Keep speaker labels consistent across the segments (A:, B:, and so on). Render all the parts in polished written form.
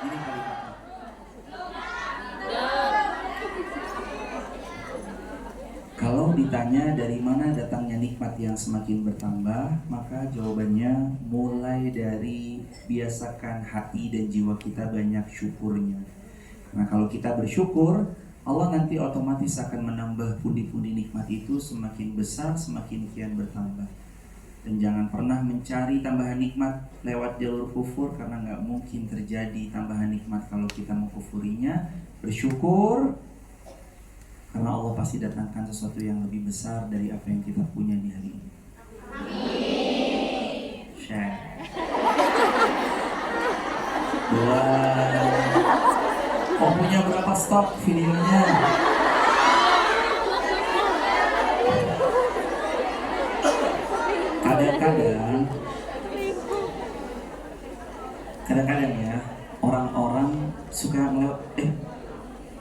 A: Ini kalimatnya. Kalau ditanya dari mana datangnya nikmat yang semakin bertambah, maka jawabannya mulai dari biasakan hati dan jiwa kita banyak syukurnya. Nah, kalau kita bersyukur, Allah nanti otomatis akan menambah pundi-pundi nikmat itu semakin besar, semakin kian bertambah. Dan jangan pernah mencari tambahan nikmat lewat jalur kufur, karena nggak mungkin terjadi tambahan nikmat kalau kita mengkufurinya. Bersyukur, karena Allah pasti datangkan sesuatu yang lebih besar dari apa yang kita punya di hari ini. Amin. Share. Dua. Oh, punya berapa stop videonya? Kadang-kadang ya orang-orang suka melewat,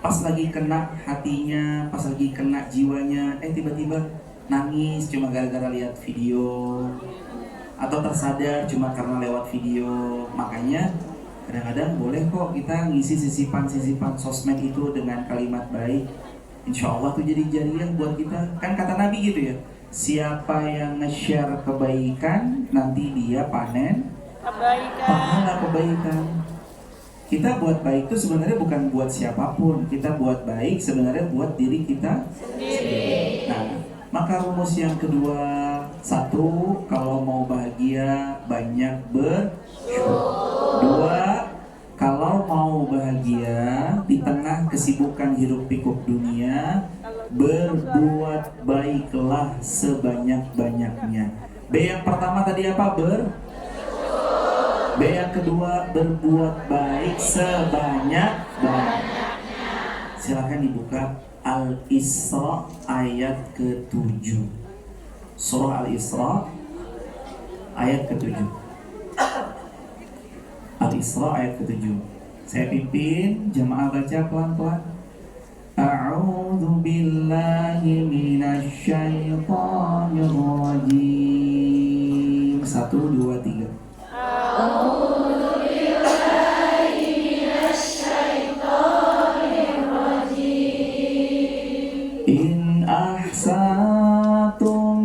A: pas lagi kena hatinya, pas lagi kena jiwanya, tiba-tiba nangis cuma gara-gara lihat video, atau tersadar cuma karena lewat video. Makanya kadang-kadang boleh kok kita ngisi sisipan-sisipan sosmed itu dengan kalimat baik. Insya Allah tuh jadi jariah buat kita. Kan kata Nabi gitu ya, siapa yang nge-share kebaikan, nanti dia panen pahala kebaikan. Kita buat baik itu sebenarnya bukan buat siapapun. Kita buat baik sebenarnya buat diri kita sendiri. Nah, maka rumus yang kedua, satu, kalau mau bahagia banyak bersyukur. Dua, kalau mau bahagia di tengah kesibukan hiruk pikuk dunia, berbuat baiklah sebanyak-banyaknya. B yang pertama tadi apa? B yang kedua, berbuat baik sebanyak-banyaknya. Silakan dibuka Al-Isra ayat ke-7. Surah Al-Isra ayat ke-7. Al-Isra ayat ke-7. Saya pimpin, jemaah baca pelan-pelan. A'udzu billahi minasy syaithanir rajim. 1 2 3. In ahsatum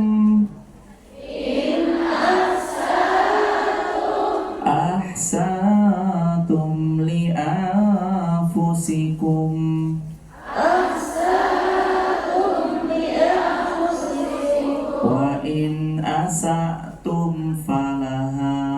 A: li anfusikum wa in asatum falaha.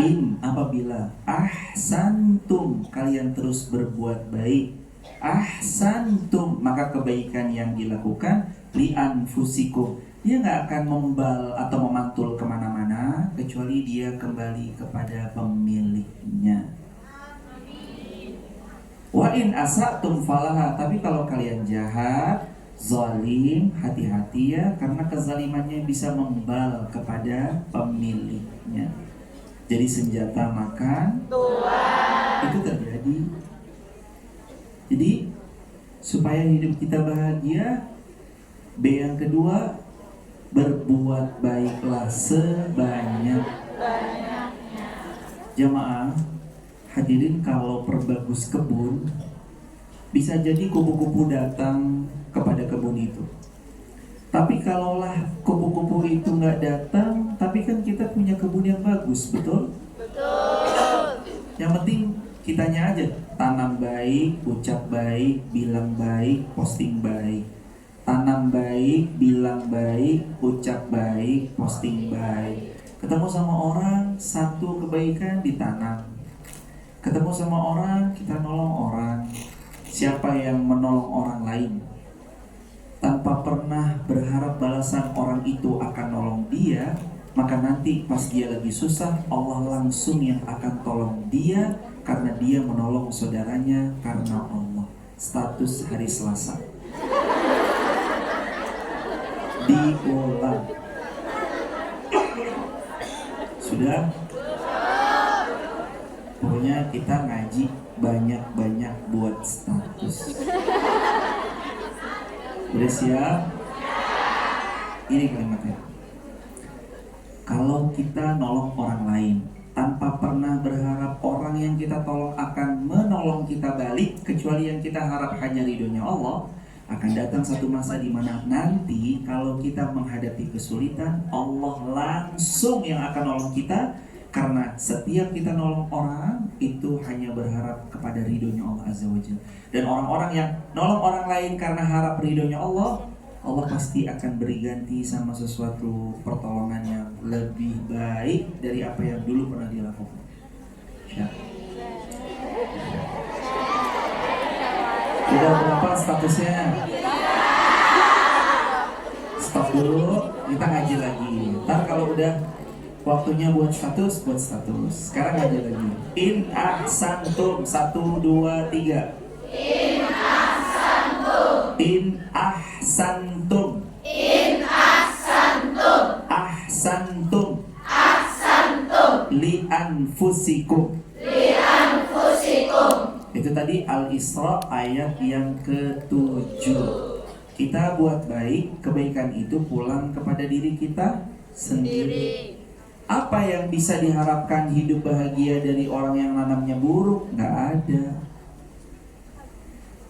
A: In, apabila ahsantum, kalian terus berbuat baik, ahsantum, maka kebaikan yang dilakukan li anfusikum, dia nggak akan membal atau memantul kemana-mana kecuali dia kembali kepada pemiliknya. Wa in asatum falaha, tapi kalau kalian jahat, zalim, hati-hati ya, karena kezalimannya bisa membal kepada pemiliknya. Jadi senjata makan Tuhan itu terjadi. Jadi supaya hidup kita bahagia, B yang kedua, berbuat baiklah sebanyak-banyaknya. Jamaah hadirin, kalau perbagus kebun, bisa jadi kupu-kupu datang kepada kebun itu. Tapi kalaulah kupu-kupu itu nggak datang, tapi kan kita punya kebun yang bagus, betul? Betul. Yang penting kitanya aja tanam baik, ucap baik, bilang baik, posting baik. Tanam baik, bilang baik, ucap baik, posting baik. Ketemu sama orang, satu kebaikan ditanam. Ketemu sama orang, kita nolong orang. Siapa yang menolong orang lain tanpa pernah berharap balasan orang itu akan nolong dia, maka nanti pas dia lagi susah, Allah langsung yang akan tolong dia, karena dia menolong saudaranya karena Allah. Status hari Selasa. Diulang. Sudah? Pokoknya kita ngaji banyak-banyak buat status. Udah siap? Ini kalimatnya. kita nolong orang lain tanpa pernah berharap orang yang kita tolong akan menolong kita balik, kecuali yang kita harap hanya ridhonya Allah. Akan datang satu masa di mana nanti kalau kita menghadapi kesulitan, Allah langsung yang akan nolong kita. Karena setiap kita nolong orang itu hanya berharap kepada ridhonya Allah Azza wa Jalla. Dan orang-orang yang nolong orang lain karena harap ridhonya Allah, Allah pasti akan beri ganti sama sesuatu pertolongan yang lebih baik dari apa yang dulu pernah dilakukan. Ya. Sudah berapa statusnya? Stop dulu, kita ngaji lagi. Ntar kalau udah waktunya buat status, buat status. Sekarang aja lagi. In ahsantum. 1, 2, 3. In ahsantum. In ahsantum. In ahsantum. Ahsantum. Ahsantum. Li anfusikum. Li anfusikum. Itu tadi Al-Isra ayat yang ke-7. Kita buat baik, kebaikan itu pulang kepada diri kita sendiri. Apa yang bisa diharapkan hidup bahagia dari orang yang nanamnya buruk? Nggak ada.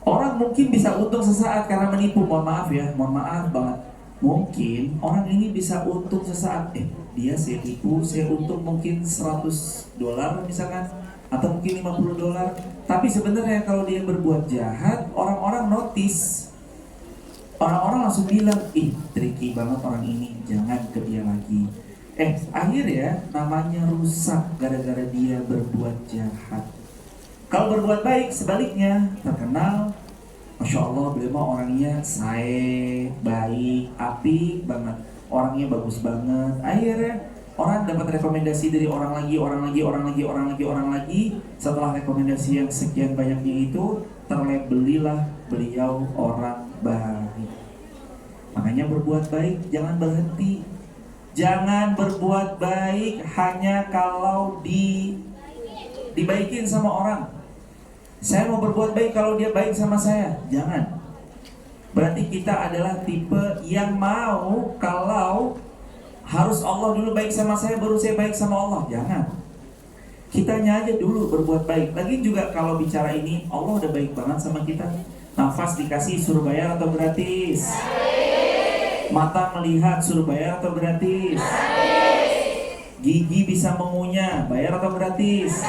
A: Orang mungkin bisa untung sesaat karena menipu. Mohon maaf ya, mohon maaf banget. Mungkin orang ini bisa untung sesaat. Dia saya tipu, saya untung mungkin $100 misalkan, atau mungkin $50. Tapi sebenarnya kalau dia berbuat jahat, orang-orang notice. Orang-orang langsung bilang, tricky banget orang ini, jangan ke dia lagi. Akhirnya namanya rusak gara-gara dia berbuat jahat. Kalau berbuat baik sebaliknya, terkenal, Masya Allah beliau mah orangnya sae, baik, apik banget, orangnya bagus banget. Akhirnya orang dapat rekomendasi dari orang lagi. Setelah rekomendasi yang sekian banyaknya itu, terlabelilah beliau orang baik. Makanya berbuat baik jangan berhenti. Jangan berbuat baik hanya kalau dibaikin sama orang. Saya mau berbuat baik kalau dia baik sama saya. Jangan. Berarti kita adalah tipe yang mau kalau harus Allah dulu baik sama saya baru saya baik sama Allah. Jangan. Kitanya aja dulu berbuat baik. Lagi juga kalau bicara ini, Allah udah baik banget sama kita. Nafas dikasih suruh bayar atau gratis? Mata melihat suruh bayar atau gratis? Gigi bisa mengunyah, bayar atau gratis?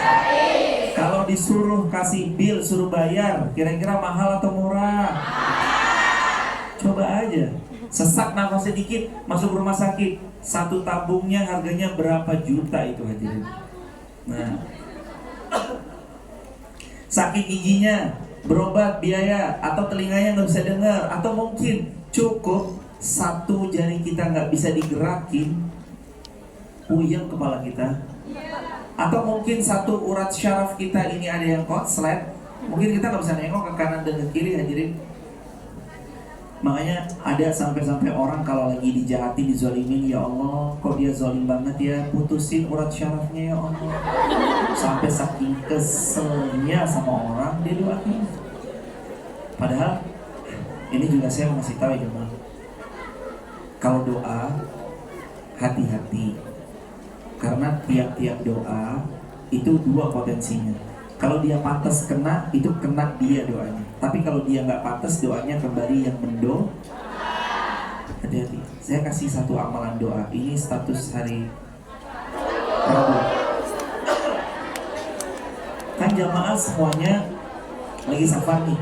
A: Kalau disuruh kasih bill suruh bayar, kira-kira mahal atau murah? Coba aja. Sesak nafas sedikit, masuk rumah sakit. Satu tabungnya harganya berapa juta itu hadirin. Nah, sakit giginya, berobat biaya, atau telinganya nggak bisa dengar, atau mungkin cukup satu jari kita nggak bisa digerakin, puyeng kepala kita, atau mungkin satu urat syaraf kita ini ada yang konslet, mungkin kita nggak bisa nengok ke kanan dan ke kiri hadirin. Makanya ada sampai-sampai orang kalau lagi dijahatin, dizolimin, ya Allah kok dia zolim banget ya, putusin urat syarafnya ya Allah. Sampai saking keselnya sama orang dia doain. Padahal ini juga saya mau kasih tahu ya jemaah, kalau doa hati-hati, karena tiap-tiap doa itu dua potensinya. Kalau dia pantas kena, itu kena dia doanya. Tapi kalau dia nggak pantas, doanya kembali yang mendo. Hati-hati. Saya kasih satu amalan doa. Ini status hari Rabu. Kan jamaah semuanya lagi safar nih,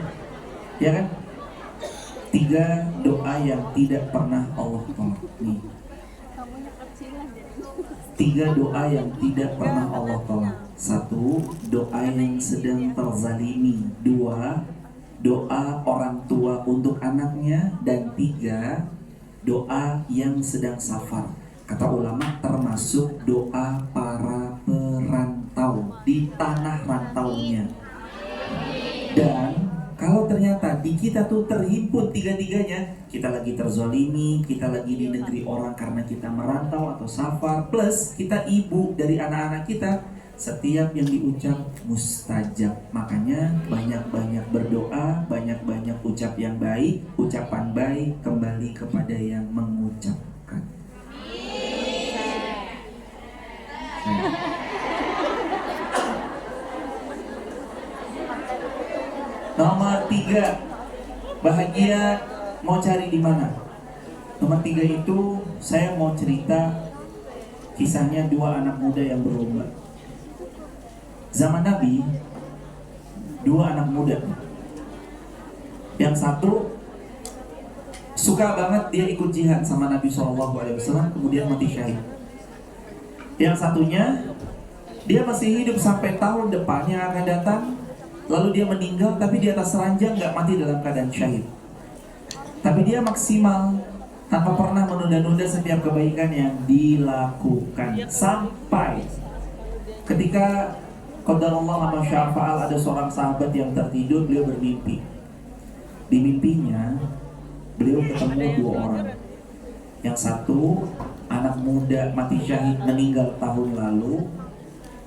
A: ya kan? 3 doa yang tidak pernah Allah tolak nih. 3 doa yang tidak pernah Allah tolak. 1, doa yang sedang terzalimi. 2, doa orang tua untuk anaknya. Dan 3, doa yang sedang safar. Kata ulama termasuk doa para perantau di tanah rantaunya. Dan kalau ternyata di kita tuh terhimpun 3-tiganya, kita lagi terzolimi, kita lagi di negeri orang karena kita merantau atau safar, plus kita ibu dari anak-anak kita, setiap yang diucap mustajab. Makanya banyak-banyak berdoa, banyak-banyak ucap yang baik, ucapan baik kembali kepada yang mengucapkan. Nomor 3, bahagia mau cari di mana? Nomor 3 itu saya mau cerita kisahnya dua anak muda yang berlomba. Zaman Nabi, dua anak muda. Yang satu suka banget dia ikut jihad sama Nabi SAW, kemudian mati syahid. Yang satunya dia masih hidup sampai tahun depan yang akan datang, lalu dia meninggal tapi di atas ranjang, gak mati dalam keadaan syahid. Tapi dia maksimal, tanpa pernah menunda-nunda setiap kebaikan yang dilakukan. Sampai ketika qadarullah ma syaa fa'al, ada seorang sahabat yang tertidur, beliau bermimpi. Di mimpinya beliau ketemu dua orang. Yang satu anak muda mati syahid meninggal tahun lalu.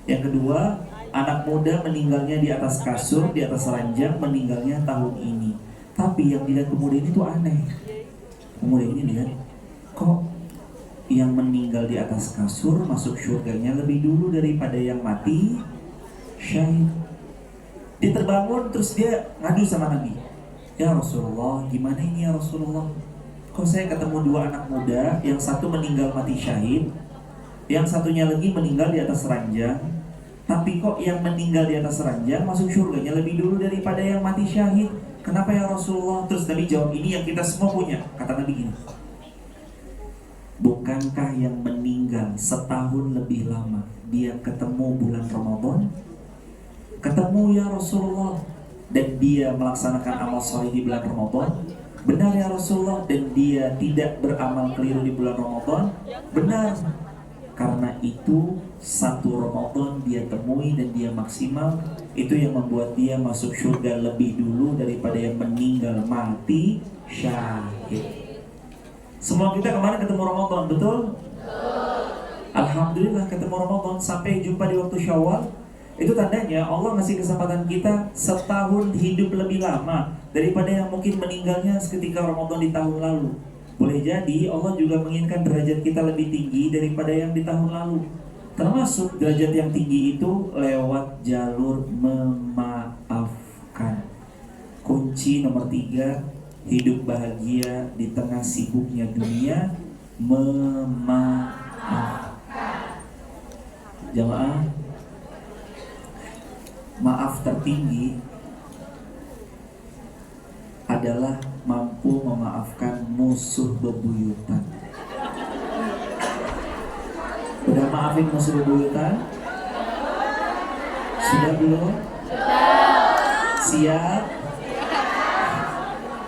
A: Yang kedua anak muda meninggalnya di atas kasur, di atas ranjang, meninggalnya tahun ini. Tapi yang dilihat pemuda ini tuh aneh. Pemuda ini lihat, kok yang meninggal di atas kasur masuk surganya lebih dulu daripada yang mati syahid. Dia terbangun, terus dia ngadu sama Nabi. Ya Rasulullah, gimana ini ya Rasulullah? Kok saya ketemu dua anak muda, yang satu meninggal mati syahid, yang satunya lagi meninggal di atas ranjang. Tapi kok yang meninggal di atas ranjang masuk surganya lebih dulu daripada yang mati syahid? Kenapa ya Rasulullah? Terus Nabi jawab, ini yang kita semua punya. Kata Nabi gini, bukankah yang meninggal setahun lebih lama dia ketemu bulan Ramadan? Ketemu ya Rasulullah. Dan dia melaksanakan amal soleh di bulan Ramadan? Benar ya Rasulullah. Dan dia tidak beramal keliru di bulan Ramadan? Benar. Karena itu satu Ramadan dia temui dan dia maksimal, itu yang membuat dia masuk surga lebih dulu daripada yang meninggal mati syahid. Semua kita kemarin ketemu Ramadan, betul? Alhamdulillah ketemu Ramadan. Sampai jumpa di waktu Syawal. Itu tandanya Allah ngasih kesempatan kita setahun hidup lebih lama daripada yang mungkin meninggalnya seketika Ramadan di tahun lalu. Boleh jadi Allah juga menginginkan derajat kita lebih tinggi daripada yang di tahun lalu. Termasuk derajat yang tinggi itu lewat jalur memaafkan. Kunci nomor 3 hidup bahagia di tengah sibuknya dunia, memaafkan. Jamaah, maaf tertinggi adalah mampu memaafkan musuh bebuyutan. Udah maafin musuh bebuyutan? Sudah belum? Siap?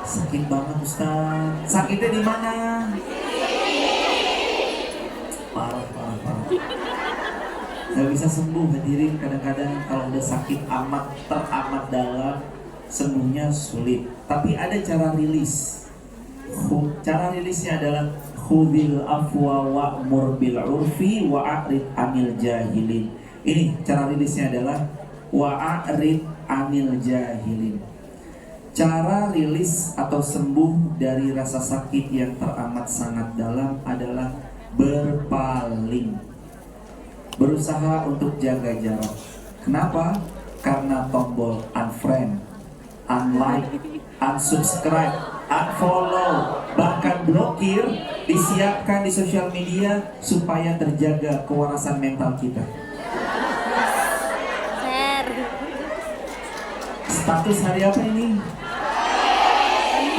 A: Sakit banget Ustaz. Sakitnya di mana? Parah. Gak bisa sembuh hadirin. Kadang-kadang kalau udah sakit teramat dalam, sembuhnya sulit. Tapi ada cara rilis. Cara rilisnya adalah khudil afwa wa'mur bil urfi wa'arid anil jahilin. Ini cara rilisnya adalah wa'arid anil jahilin. Cara rilis atau sembuh dari rasa sakit yang teramat sangat dalam adalah berpaling. Berusaha untuk jaga jarak. Kenapa? Karena tombol unfriend, unlike, unsubscribe, unfollow, bahkan blokir disiapkan di sosial media supaya terjaga kewarasan mental kita. Status hari apa ini?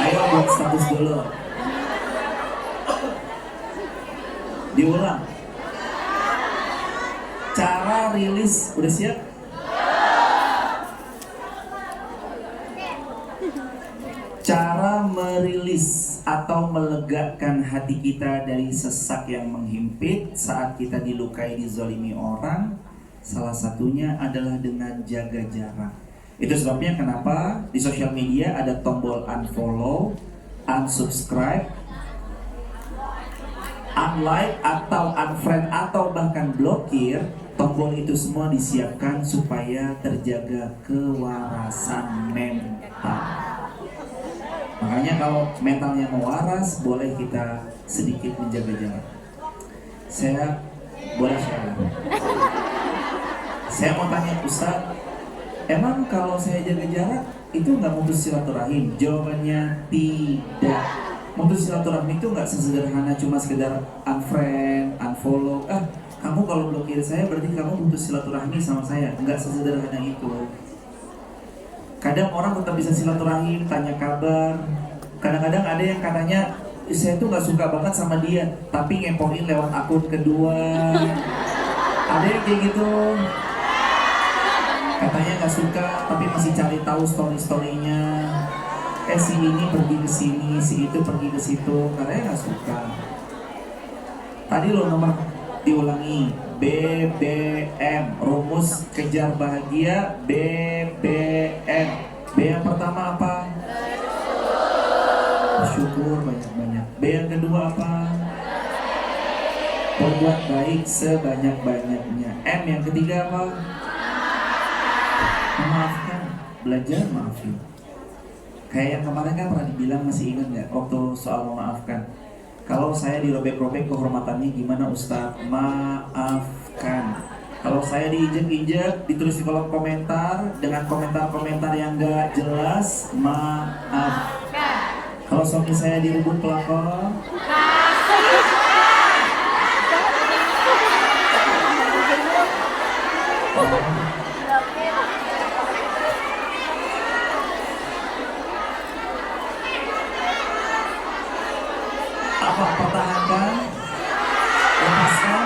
A: Ayo buat status dulu. Diulang. Cara rilis, udah siap? Cara merilis atau melegakan hati kita dari sesak yang menghimpit saat kita dilukai, dizalimi orang, salah satunya adalah dengan jaga jarak. Itu sebabnya kenapa di sosial media ada tombol unfollow, unsubscribe, unlike atau unfriend atau bahkan blokir. Tombol itu semua disiapkan supaya terjaga kewarasan mental. Makanya kalau mentalnya mau waras, boleh kita sedikit menjaga jarak. Saya boleh share. Saya mau tanya Ustaz, emang kalau saya jaga jarak itu nggak mutus silaturahim? Jawabannya tidak. Mutus silaturahmi itu nggak sesederhana cuma sekedar unfriend, unfollow. Kamu kalau blokir saya berarti kamu putus silaturahmi sama saya. Nggak sesederhana itu. Kadang orang tetap bisa silaturahim, tanya kabar. Kadang-kadang ada yang katanya saya tuh nggak suka banget sama dia, tapi ngepoin lewat akun kedua. Ada yang kayak gitu. Katanya nggak suka, tapi masih cari tahu story-storynya. Si ini pergi ke sini, si itu pergi ke situ, katanya nggak suka. Tadi lo nomor diulangi, BBM, rumus kejar bahagia, BBM. B yang pertama apa? Bersyukur banyak-banyak. B yang kedua apa? Berbuat baik sebanyak-banyaknya. M yang ketiga apa? Memaafkan, belajar maafin. Kayak yang kemarin kan pernah dibilang, masih ingat nggak waktu soal memaafkan? Kalau saya dirobek-robek kehormatannya gimana Ustaz? Maafkan. Kalau saya diinjek-injek, ditulis di kolom komentar dengan komentar-komentar yang nggak jelas, maaf. Kalau suami saya direbut pelakor, apa? Pertahankan, lepaskan.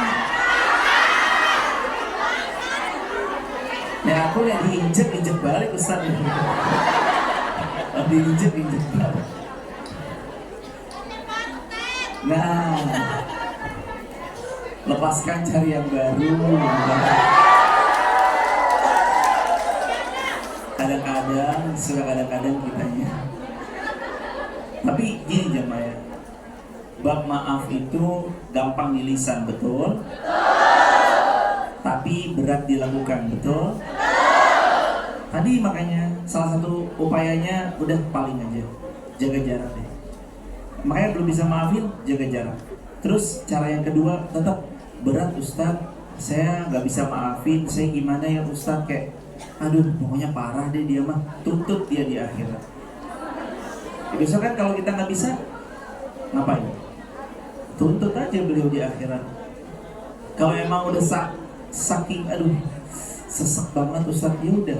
A: Nah aku yang diinjek balik Ustaz. Diinjek balik. Nah, lepaskan, cari yang baru. Kadang-kadang kitanya. Tapi gini jemaah ya, bab maaf itu gampang di lisan, betul? Tapi berat dilakukan, betul? Tadi makanya salah satu upayanya udah paling aja, jaga jarak deh. Makanya belum bisa maafin, jaga jarak. Terus cara yang kedua, tetap berat Ustadz, saya nggak bisa maafin, saya gimana ya Ustadz, kayak aduh pokoknya parah deh dia mah, tutup dia di akhirat. Ya, besok kan kalau kita nggak bisa, ngapain? Tuntut aja beliau di akhirat. Kalau emang udah saking aduh sesek banget Ustadz, ya udah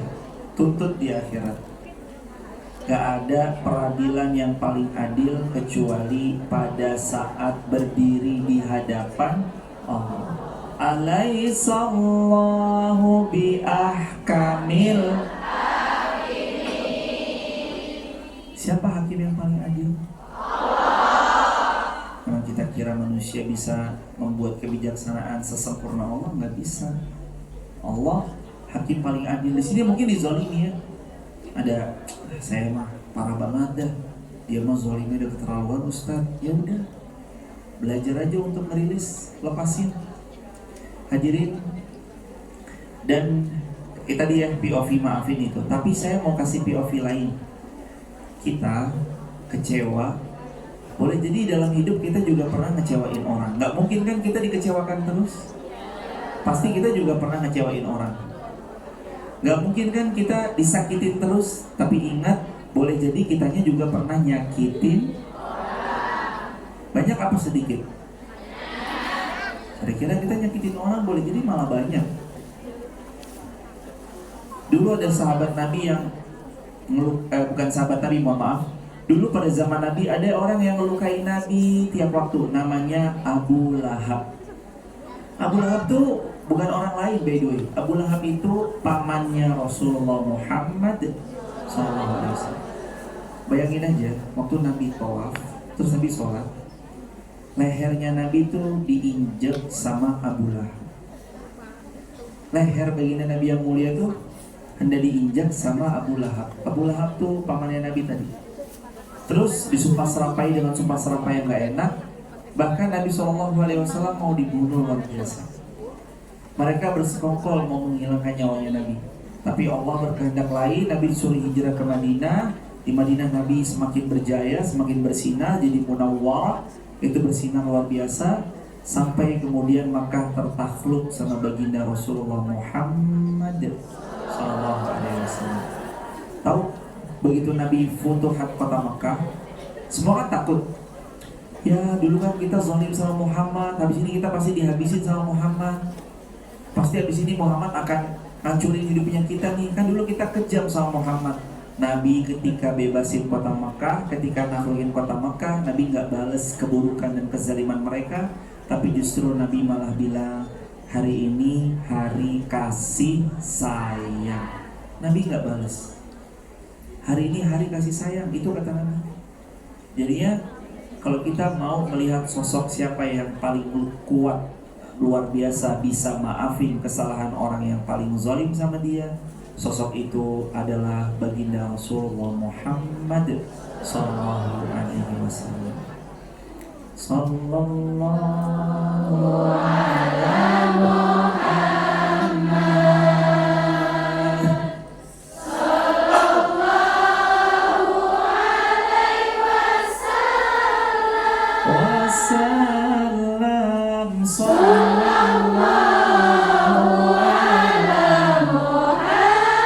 A: tuntut di akhirat. Gak ada peradilan yang paling adil kecuali pada saat berdiri di hadapan Allah. Alaihissallahu biahkamil. Siapa hakim yang paling adil? Kalau kita kira manusia bisa membuat kebijaksanaan sesempurna Allah, nggak bisa. Allah hakim paling adil. Di sini mungkin dizalimi ya. Ada, saya mah parah banget dah, dia mah zolimnya udah keterlaluan Ustaz. Ya udah, belajar aja untuk ngerilis, lepasin. Hadirin, dan kita dia POV maafin itu. Tapi saya mau kasih POV lain. Kita kecewa, boleh jadi dalam hidup kita juga pernah ngecewain orang. Gak mungkin kan kita dikecewakan terus. Pasti kita juga pernah ngecewain orang. Gak mungkin kan kita disakitin terus. Tapi ingat, boleh jadi kitanya juga pernah nyakitin. Banyak apa sedikit? Kira-kira kita nyakitin orang boleh jadi malah banyak. Dulu ada sahabat Nabi yang bukan sahabat Nabi, mohon maaf. Dulu pada zaman Nabi ada orang yang melukai Nabi tiap waktu. Namanya Abu Lahab. Abu Lahab tuh bukan orang lain, by the way. Abu Lahab itu pamannya Rasulullah Muhammad SAW. Bayangin aja, waktu Nabi tawaf, terus Nabi sholat, lehernya Nabi itu diinjek sama Abu Lahab. Leher baginda Nabi yang mulia tuh hendak diinjak sama Abu Lahab. Abu Lahab tuh pamannya Nabi tadi. Terus disumpah serampai dengan sumpah serampai yang gak enak. Bahkan Nabi SAW mau dibunuh luar biasa. Mereka bersekongkol mau menghilangkan nyawanya Nabi. Tapi Allah berkehendak lain. Nabi disuruh hijrah ke Madinah. Di Madinah Nabi semakin berjaya, semakin bersinar, jadi munawwar. Itu bersinar luar biasa. sampai kemudian Makkah tertakluk sama baginda Rasulullah Muhammad Sallallahu Alaihi Wasallam. Tahu begitu Nabi futuhat kota Makkah, semua kan takut. Ya dulu kan kita zalim sama Muhammad, habis ini kita pasti dihabisin sama Muhammad. Pasti habis ini Muhammad akan hancurin hidupnya kita nih. Kan dulu kita kejam sama Muhammad. Nabi ketika bebasin kota Makkah, ketika naklukin kota Makkah, Nabi nggak balas keburukan dan kezaliman mereka, tapi justru Nabi malah bilang, hari ini hari kasih sayang. Nabi nggak balas. Hari ini hari kasih sayang, itu kata Nabi. Jadinya kalau kita mau melihat sosok siapa yang paling kuat, luar biasa bisa maafin kesalahan orang yang paling zalim sama dia, sosok itu adalah baginda Rasulullah Muhammad Sallallahu Alaihi Wasallam. Sallallahu ala Muhammad. Wassalam sallallahu ala Muhammad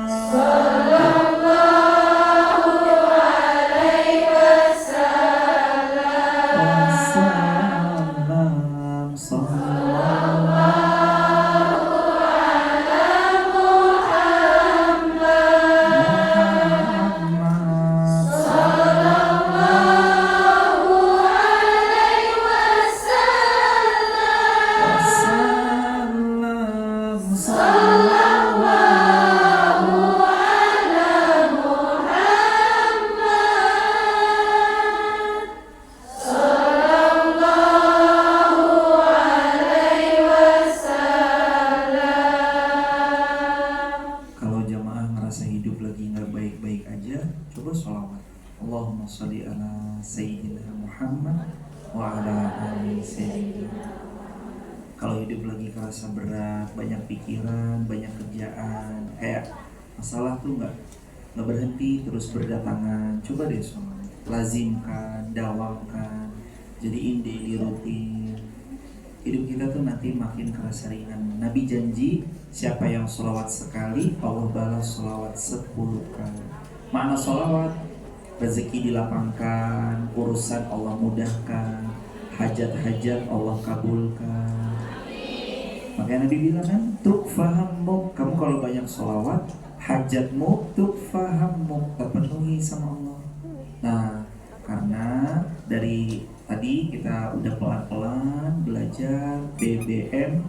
A: sallallahu alaihi wasallam. Wassalam sallallahu coba sholawat. Allahumma sholli ala Sayyidina Muhammad wa ala ali Sayyidina. Kalau hidup lagi kerasa berat, banyak pikiran, banyak kerjaan, kayak masalah tuh nggak berhenti, terus berdatangan, coba deh sholawat. Lazimkan, dawamkan, jadiin daily rutin. Hidup kita tuh nanti makin kerasa ringan. Nabi janji, siapa yang sholawat sekali, Allah balas sholawat 10 kali. Makna sholawat, rezeki dilapangkan, urusan Allah mudahkan, hajat-hajat Allah kabulkan. Makanya Nabi bilang kan, tukfahammu, kamu kalau banyak sholawat, hajatmu tukfahammu, terpenuhi sama Allah. Nah, karena dari tadi kita udah pelan-pelan belajar BBM,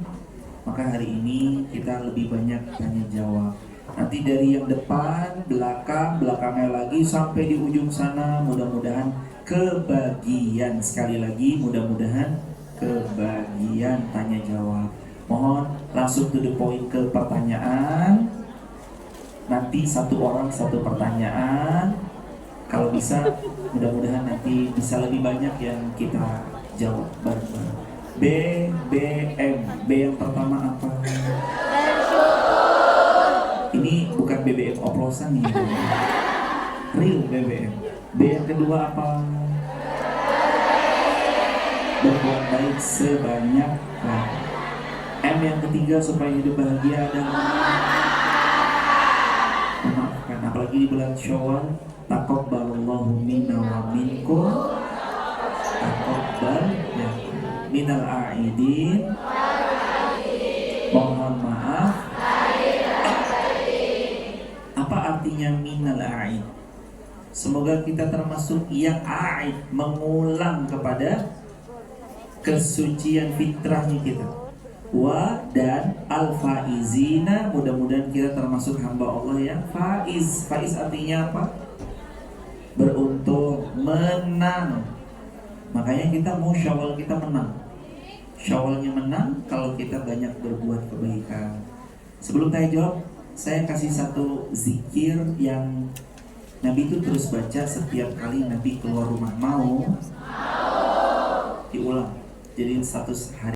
A: maka hari ini kita lebih banyak tanya jawab. Nanti dari yang depan, belakangnya lagi sampai di ujung sana, mudah-mudahan kebagian. Sekali lagi, mudah-mudahan kebagian tanya jawab. Mohon langsung to the point ke pertanyaan. Nanti satu orang satu pertanyaan. Kalau bisa, mudah-mudahan nanti bisa lebih banyak yang kita jawab bareng-bareng. BBM. B yang pertama apa? Ini bukan BBM oplosan nih, real BBM. B yang kedua apa? Berbuat baik sebanyak. M yang ketiga supaya hidup bahagia adalah memaafkan. Apalagi di bulan Syawal, taqabbalallahu minna wa minkum, taqabbal ya minal a'idin, mohon maaf. Apa artinya minal a'id? Semoga kita termasuk yang a'id, mengulang kepada kesucian fitrahnya kita. Wa dan al-faizina, mudah-mudahan kita termasuk hamba Allah yang faiz. Faiz artinya apa? Beruntung, menang. Makanya kita mau Syawal kita menang. Syawalnya menang kalau kita banyak berbuat kebaikan. Sebelum tanya jawab, saya kasih satu zikir yang Nabi itu terus baca setiap kali Nabi keluar rumah. Mau diulang. Jadi satu hari